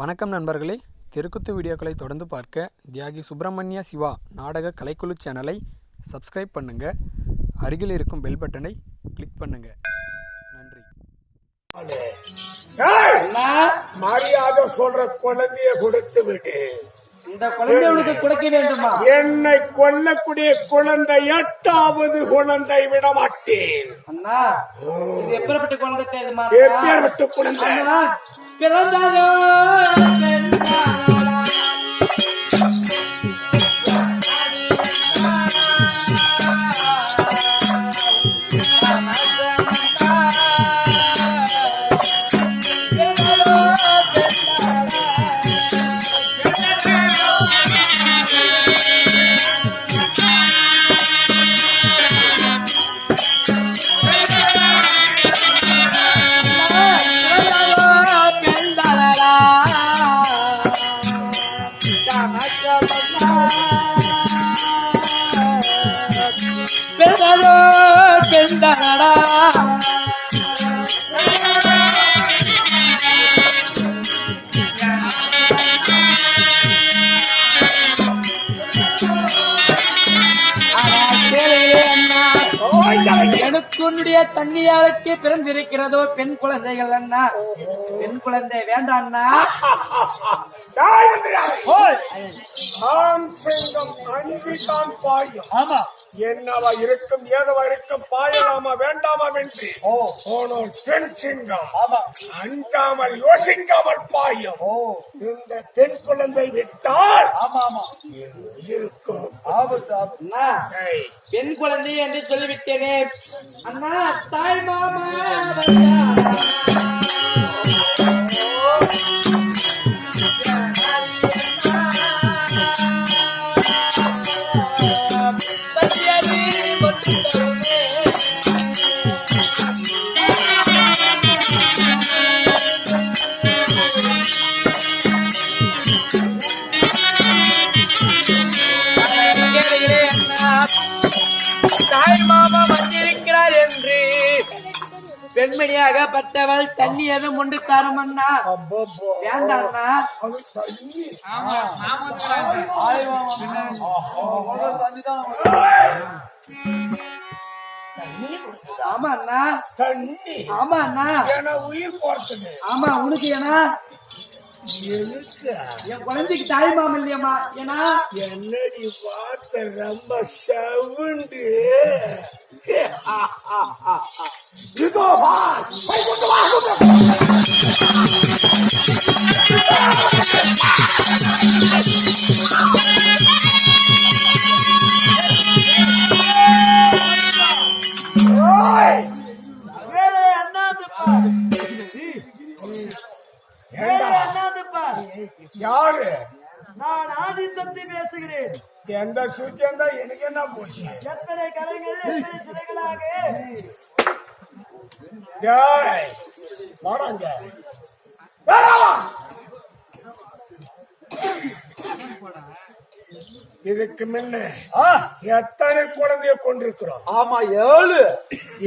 வணக்கம் நண்பர்களே, தெருக்குத்து வீடியோக்களை தொடர்ந்து பார்க்க தியாகி சுப்பிரமணிய சிவா நாடக கலைக்குழு சேனலை சப்ஸ்கிரைப் பண்ணுங்க. அருகில் இருக்கும் பெல் பட்டனை கிளிக் பண்ணுங்க. நன்றி. மரியாதை சொல்ற குழந்தைய கொடுத்து விடு. இந்த குழந்தைகளுக்கு கொடுக்க வேண்டுமா? என்னை கொல்லக்கூடிய குழந்தை 8வது குழந்தை விட மாட்டேன். அண்ணா, இது எப்பேற்பட்ட குழந்தை தெரியுமா? எப்பேற்பட்ட குழந்தை? பிறந்ததோ பெந்தனடா எனக்கு உன்னுடைய தங்கையாளுக்கு பிறந்திருக்கிறதோ பெண் குழந்தைகள் அண்ணா. பெண் குழந்தை வேண்டாண்ணா. ஆமா, என்னவா இருக்கும் ஏதவா இருக்கும் பாயலாமா வேண்டாமா என்று பெண் சிங்கம் அஞ்சாமல் யோசிக்காமல் பாயும். இந்த பெண் குழந்தை விட்டால் இருக்கும் பெண் குழந்தை என்று சொல்லிவிட்டேனே அண்ணா. தாய் மாமா தாய் மாமா வந்திருக்கிறார் என்று பெண்மணியாகப்பட்டவள் தண்ணி எதுவும் உண்டு தரும் அண்ணா. வேண்டாண்ணா. ஆமா அண்ணா. ஆமா அண்ணா. உயிர் போறது. ஆமா, உனக்கு ஏன்னா என் குழந்தைக்கு தாய் மாமா இல்லையம்மா. ஏன்னா என்னடி வார்த்தை ரொம்ப சவுண்டு. இதோ யாரு? நான் ஆதிசக்தி பேசுகிறேன். எந்த சூத்தியம் தான் எனக்கு என்ன போச்சு? எத்தனை கரைகள் எத்தனை சிறைகளாக வாடாங்க. இதுக்கு முன்ன எத்தனை குழந்தைய கொண்டிருக்கிறோம்? ஆமா, 7.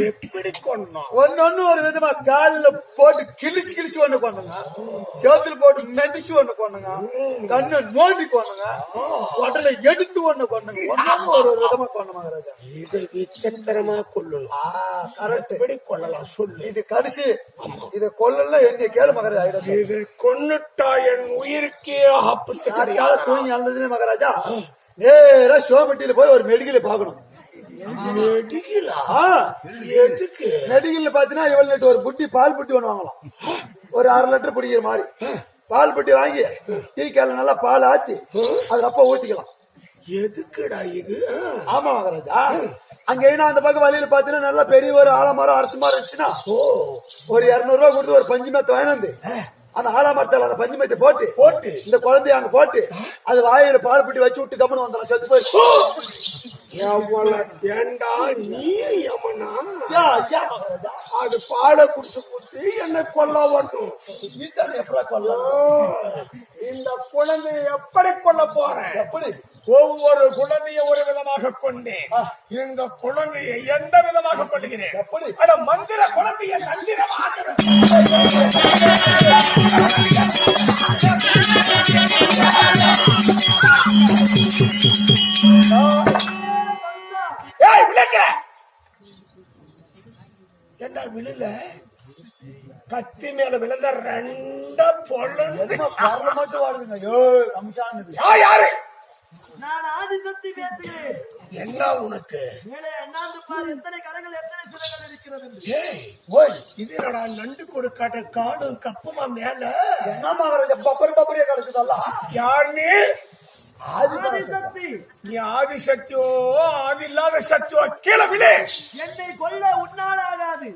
எப்படி கொண்டோம்? ஒன்னு ஒரு விதமா காலில் போட்டு கிழிச்சு ஒண்ணு கொண்டுங்க, சேத்துல போட்டு மெதிச்சு ஒண்ணு கொண்டுங்க, கண்ணு நோண்டி கொண்டுங்க, உடலை எடுத்து ஒண்ணு கொண்டுங்க, ஒரு விதமா கொண்டு மகாராஜா. இது விசித்திரமா கொள்ளலாம். கரெக்ட். எப்படி கொள்ளலாம் சொல்லு. இது கடைசி. இதை கொள்ளல என்ன கேளு மகாராஜா. இது கொன்னுட்டா என் உயிருக்கே ஆபத்து. தூங்கி அழுதுமே மகாராஜா, நேரா சோமட்டியில போய் ஒரு மெடிக்கல பாக்கணும். மெடிக்கல்ல பாத்தீங்கன்னா இவள் ஒரு புட்டி பால் புட்டி ஒண்ணு வாங்கலாம். ஒரு 1/2 லிட்டர் பிடிக்கிற மாதிரி பால் புட்டி வாங்கி டீ கால நல்லா பால் ஆத்தி அது அப்ப ஊத்திக்கலாம். எதுக்குடா இது? ஆமா மகாராஜா. அங்க அந்த பக்கம் வழியில பாத்தீங்கன்னா நல்லா பெரிய ஒரு ஆலமரம் அரசு மரம் இருந்துச்சுன்னா ஒரு 200 ரூபாய் கொடுத்து ஒரு பஞ்சு மேத்த வாங்கினு அந்த ஆலாமரத்தால அந்த பஞ்சு மேத்தை போட்டு இந்த குழந்தைய அங்க போட்டு அது வாயில பால் புட்டி வச்சு விட்டு கம்மனு வந்தலாம். செத்து போய் ஏண்டா நீ யமனா? அது பாட குடுத்து என்ன கொல்ல வேண்டும். எப்படி கொல்ல? இந்த குழந்தையை எப்படி கொல்ல போறேன்? எப்படி? ஒவ்வொரு குழந்தையை ஒரு விதமாக கொண்டேன். இந்த குழந்தையை எந்த விதமாக கொள்கிறேன்? எப்படி? அட மந்திர குழந்தையை தந்திரமாக அடிக்கிற என்ன விழுல கத்தி மேல விழுந்த ரெண்ட பொழுது வரல மட்டும் வாடுதுங்க ஐயோ அம்சானது யாரு நான் ஆதிசக்தி பேசுகிறேன். என்ன உனக்கு மேலே என்னாந்து பார், எத்தனை கரங்கள் எத்தனை சிலைகள் இருக்கிறது என்று. ஏய் ஓய் இது என்னடா நண்டு கொடுக்காட்ட காடும் கப்புமா மேல என்ன மகாராஜா பப்பரியா கிடக்குதல்ல யார் நீ ஆதிசக்தி நீ ஆதிசக்தியோ ஆதி இல்லாத சக்தியோ கீழே விழு என்னை கொல்ல உன்னால் ஆகாது.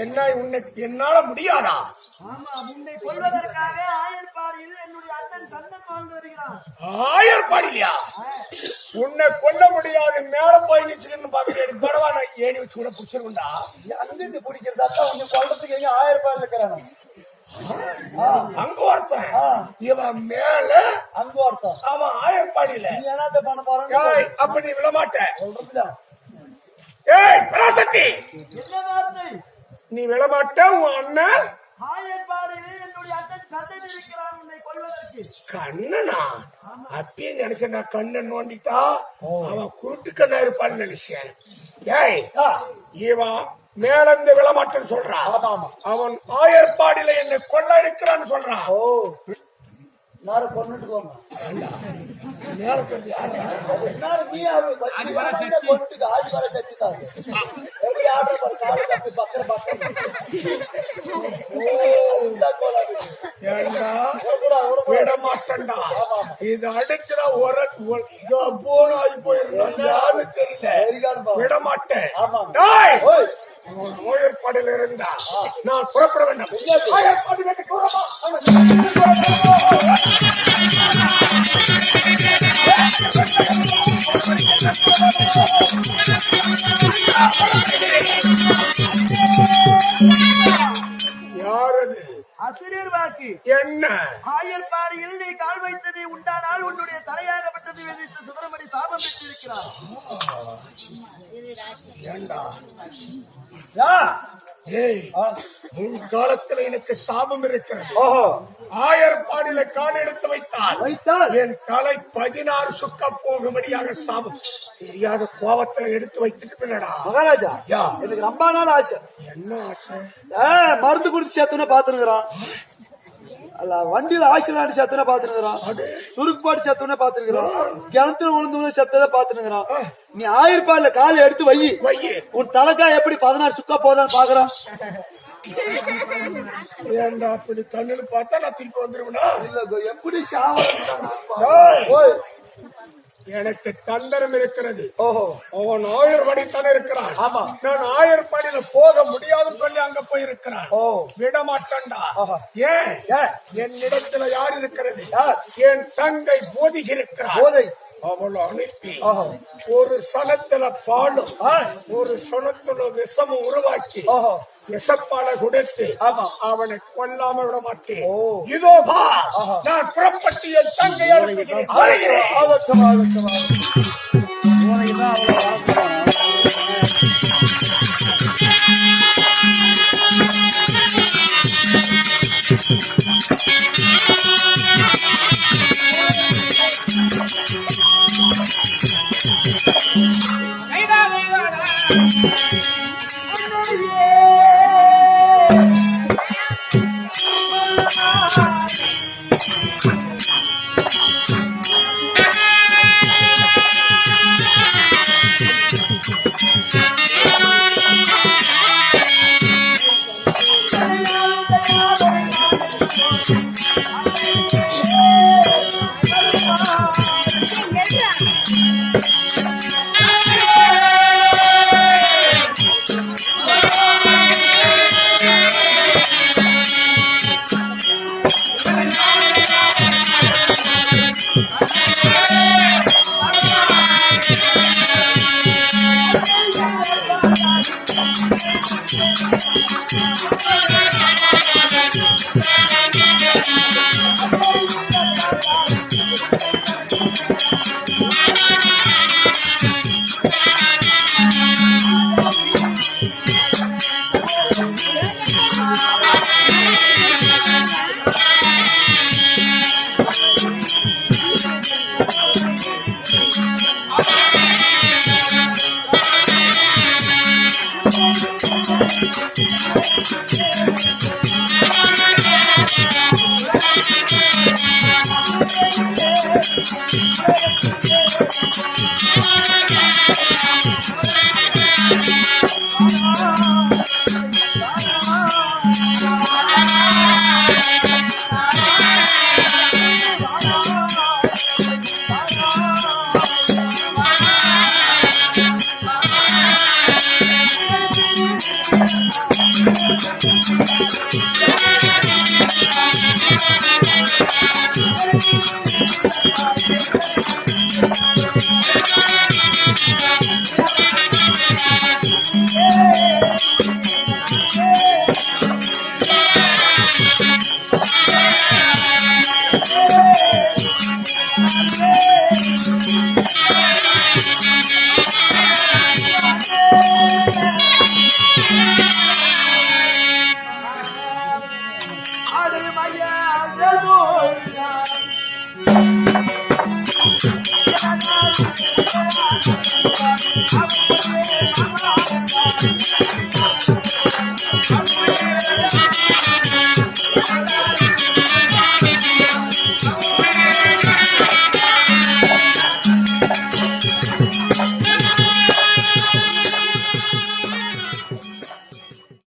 என்ன உன்னை என்னால முடியாதா ஆமா, உன்னை கொல்வதற்காக ஆயர்பாடியில் என்னுடைய அண்ணன் கண்ணன் வாழ்ந்து வருகிறான். ஆயர்பாடிலையா உன்னை கொல்ல முடியாது மேல போய் நிச்சுன்னு பாக்குறேன் பரவா நான் ஏணி வச்சு கூட புடிச்சிருக்கா அங்கிருந்து பிடிக்கிறது அதான் உன்னை கொல்றதுக்கு எங்க 1000 ரூபாய் இருக்கிறான் அங்க ஒருத்தன் இவன் மேல அங்க ஒருத்தன் அவன் ஆயர்பாடியில நீ என்னத்த பண்ண போறாங்க அப்ப நீ விழமாட்ட சொல்றதுல ஏய் பராசக்தி என்ன வார்த்தை? நீ விழமாட்ட உன் அண்ணன் ஆயர்பாடியில் என்னுடைய அண்ணன் கண்ணன் இருக்கிறான் உன்னை கொல்வதற்கு. கண்ணனா அப்பயே நினைச்சேன் நான் கண்ணன் நோண்டிட்டா அவன் குருட்டு கண்ணா இருப்பான்னு நினைச்சேன் ஏய் இவன் மேலந்து விழமாட்டேன்னு சொல்றான் அவன் ஆயர்பாடியில என்னை கொல்ல இருக்கிறான்னு சொல்றான் ஓ நார கொன்னுட்டு போங்க மேல தெரிஞ்சு யாரு எல்லாரும் நீ கொண்டுட்டு ஆதிபர சக்தி தான் எப்படி ஆடுற பாரு காடு கப்பி பக்கற ஏண்டா விட மாட்டேன்டா இது அடிச்சுனா ஒரு போன ஆகி போயிருந்தோம் யாரு தெரியல விட மாட்டேன் ஆயர்பாடியில் இருந்தா நான் புறப்பட வேண்டும் ஆயர்பாடி வெட்டி தூரமா யாரது அசிரியர் வாக்கு என்ன ஆயர்பாடியில் நீ கால் வைத்ததை உண்டானால் உன்னுடைய தலையாகப்பட்டது என்று சுப்பிரமணி சாபம் பெற்றிருக்கிறார். ஏண்டா ஏய் முன் காலத்துல எனக்கு சாபம் இருக்கிறது ஆயர்பாடியில கால் எடுத்து வைத்தால் என் தலை 16 சுக்க போகும்படியாக சாபம் தெரியாத கோபத்துல எடுத்து வைத்துட்டு மகாராஜா எனக்கு ரொம்ப நாள் ஆசை என்ன ஆசை மருந்து குடிச்சு சேர்த்துன்னு பாத்துருக்கிறான் அல்ல வண்டியில ஆக்சிடென்ட் செத்தனை பாத்துருக்கிறான் சுருக்கு பாட்டு செத்தனை பாத்துருக்கிறான் கிணத்துல விழுந்து செத்ததை பாத்துருக்கிறான் நீ ஆயர்பாடியில காலை எடுத்து வை உன் தலைக்கா எப்படி 16 சுக்கா போதான்னு பாக்குறான் ஏண்டா அப்படி கண்ணுன்னு பார்த்தா நான் திருப்பி வந்துருவா எப்படி எனக்கு தந்தரம் இருக்கிறது அவன் ஆயர்பாடித்தானே இருக்கிறான் நான் ஆயர்பாடியில போக முடியாதுன்னு சொல்லி அங்க போயிருக்கிறான் விடமாட்டா ஏன் என்னிடத்துல யார் இருக்கிறது என் தங்கை போதிகிறார் அவளை அனுப்பி ஒரு சனத்துல பாலும் ஒரு சனத்துல விஷமும் உருவாக்கி விஷப்பால கொடுத்து அவனை கொல்லாம விட மாட்டேன் இதோ பா நான் புறப்பட்டு என் தங்கை ஆடு